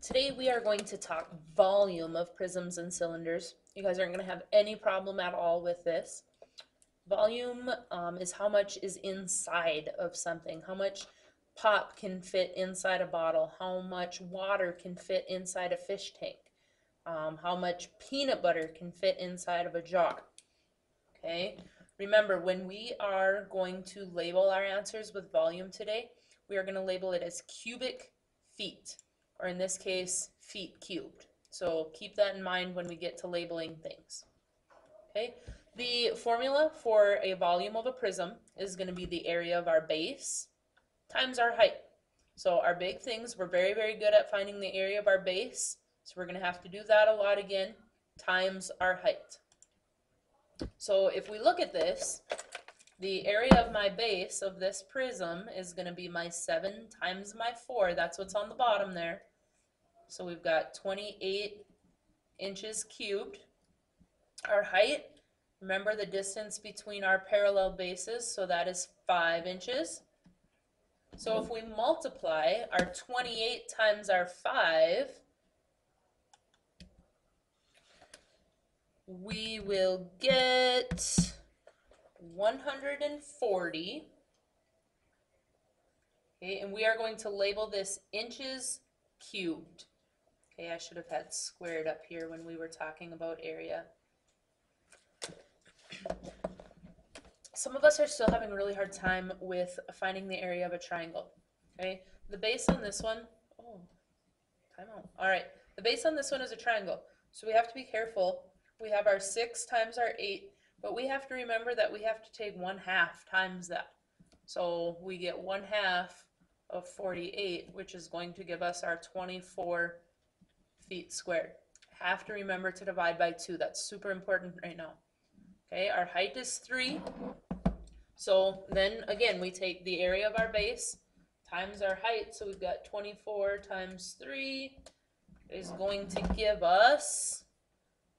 Today we are going to talk volume of prisms and cylinders. You guys aren't going to have any problem at all with this. Volume is how much is inside of something, how much pop can fit inside a bottle, how much water can fit inside a fish tank, how much peanut butter can fit inside of a jar. Okay, remember when we are going to label our answers with volume today, we are going to label it as cubic feet, or in this case, feet cubed. So keep that in mind when we get to labeling things. Okay, the formula for a volume of a prism is going to be the area of our base times our height. So our big things, we're very, very good at finding the area of our base. So we're going to have to do that a lot again, times our height. So if we look at this, the area of my base of this prism is going to be my 7 times my 4. That's what's on the bottom there. So we've got 28 inches cubed. Our height, remember the distance between our parallel bases, so that is 5 inches. So if we multiply our 28 times our 5, we will get 140. Okay, and we are going to label this inches cubed. Okay, I should have had squared up here when we were talking about area. Some of us are still having a really hard time with finding the area of a triangle. Okay, the base on this one, oh, time out. All right, the base on this one is a triangle, so we have to be careful. We have our 6 times our 8, but we have to remember that we have to take 1/2 times that. So we get 1/2 of 48, which is going to give us our 24 feet squared. Have to remember to divide by 2. That's super important right now. Okay, our height is 3. So then again, we take the area of our base times our height. So we've got 24 times 3 is going to give us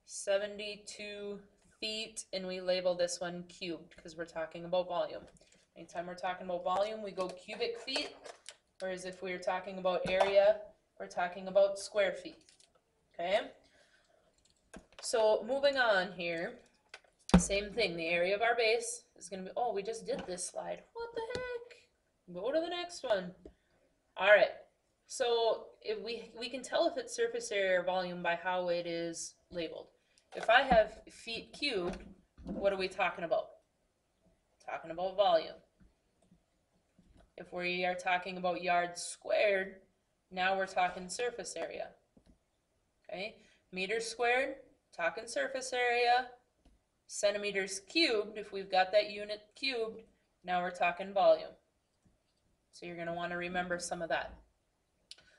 72 feet, and we label this one cubed because we're talking about volume. Anytime we're talking about volume, we go cubic feet, whereas if we're talking about area, we're talking about square feet. Okay? So moving on here, same thing. The area of our base is going to be, oh, we just did this slide. What the heck? Go to the next one. All right. So if we can tell if it's surface area or volume by how it is labeled. If I have feet cubed, what are we talking about? Talking about volume. If we are talking about yards squared, now we're talking surface area. Okay, meters squared, talking surface area. Centimeters cubed, if we've got that unit cubed, now we're talking volume. So you're going to want to remember some of that.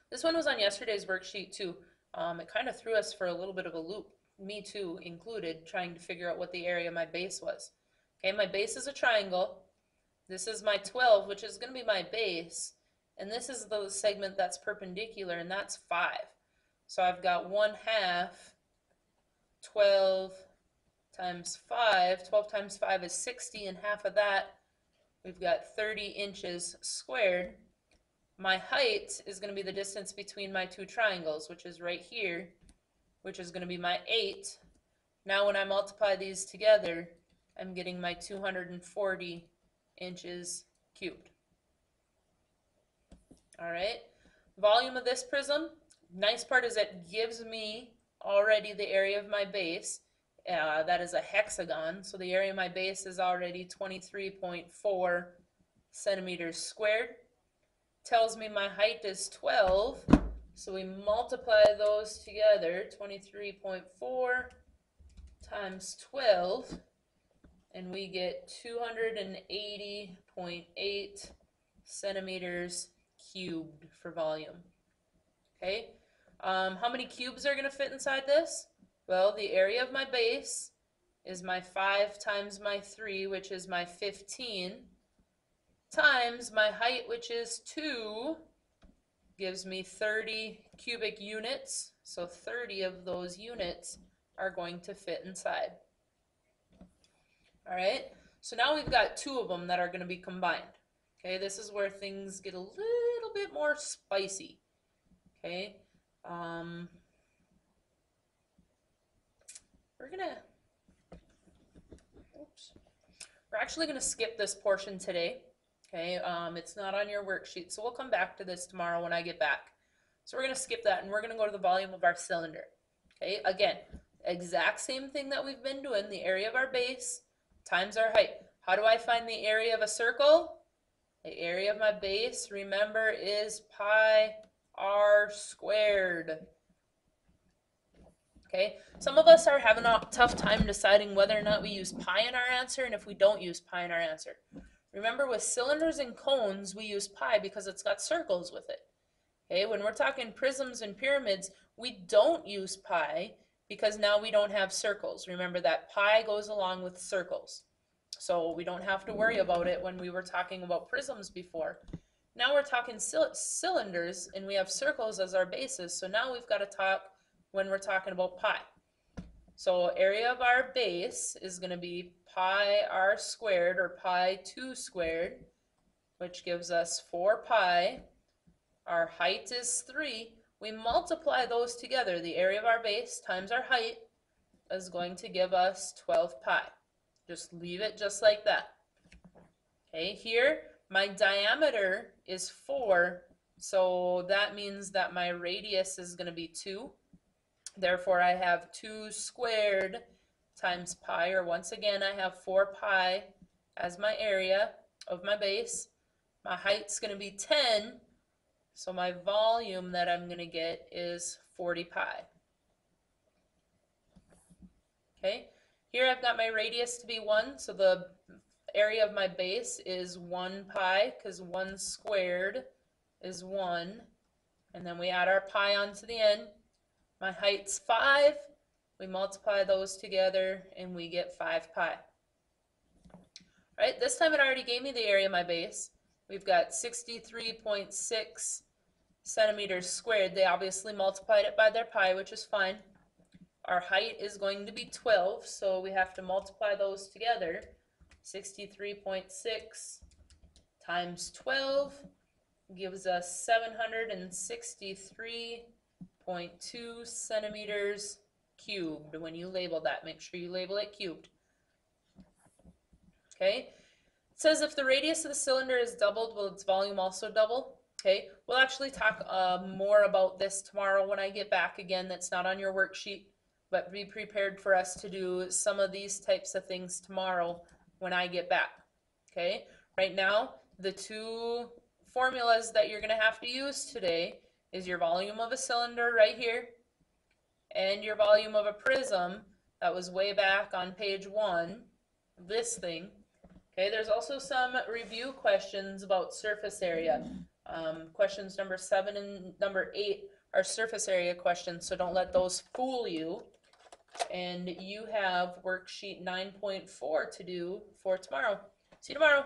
This one was on yesterday's worksheet too. It kind of threw us for a little bit of a loop, me too included, trying to figure out what the area of my base was. Okay, my base is a triangle. This is my 12, which is going to be my base, and this is the segment that's perpendicular, and that's 5. So I've got 1/2 12 times 5. 12 times 5 is 60, and half of that, we've got 30 inches squared. My height is going to be the distance between my two triangles, which is right here, which is going to be my 8. Now when I multiply these together, I'm getting my 240 inches cubed. All right, volume of this prism, nice part is it gives me already the area of my base. That is a hexagon, so the area of my base is already 23.4 centimeters squared. Tells me my height is 12, so we multiply those together, 23.4 times 12, and we get 280.8 centimeters cubed for volume. Okay, how many cubes are going to fit inside this? Well, the area of my base is my 5 times my 3, which is my 15, times my height, which is 2, gives me 30 cubic units. So 30 of those units are going to fit inside. All right, so now we've got 2 of them that are going to be combined. Okay, this is where things get a little bit more spicy. Okay, We're gonna, oops. We're actually gonna skip this portion today. Okay, it's not on your worksheet, so we'll come back to this tomorrow when I get back. So we're gonna skip that and we're gonna go to the volume of our cylinder. Okay, again, exact same thing that we've been doing, the area of our base times our height. How do I find the area of a circle? The area of my base, remember, is pi r squared. Okay, some of us are having a tough time deciding whether or not we use pi in our answer and if we don't use pi in our answer. Remember, with cylinders and cones, we use pi because it's got circles with it. Okay, when we're talking prisms and pyramids, we don't use pi because now we don't have circles. Remember that pi goes along with circles. So we don't have to worry about it when we were talking about prisms before. Now we're talking cylinders and we have circles as our basis. So now we've got to talk when we're talking about pi. So area of our base is going to be pi r squared, or pi 2 squared, which gives us 4 pi. Our height is 3. We multiply those together. The area of our base times our height is going to give us 12 pi. Just leave it just like that. Okay, here my diameter is 4, so that means that my radius is going to be 2. Therefore, I have 2 squared times pi, or once again, I have 4 pi as my area of my base. My height's going to be 10, so my volume that I'm going to get is 40 pi. Okay, here I've got my radius to be 1, so the area of my base is 1 pi, because 1 squared is 1. And then we add our pi onto the end. My height's 5. We multiply those together, and we get 5 pi. All right, this time it already gave me the area of my base. We've got 63.6 centimeters squared. They obviously multiplied it by their pi, which is fine. Our height is going to be 12, so we have to multiply those together. 63.6 times 12 gives us 763.2 centimeters cubed. When you label that, make sure you label it cubed. Okay, it says if the radius of the cylinder is doubled, will its volume also double? Okay, we'll actually talk more about this tomorrow when I get back. Again, that's not on your worksheet, but be prepared for us to do some of these types of things tomorrow when I get back. Okay, right now, the two formulas that you're going to have to use today is your volume of a cylinder right here and your volume of a prism that was way back on page 1, this thing. Okay, there's also some review questions about surface area. Questions number 7 and number 8 are surface area questions, so don't let those fool you. And you have worksheet 9.4 to do for tomorrow. See you tomorrow.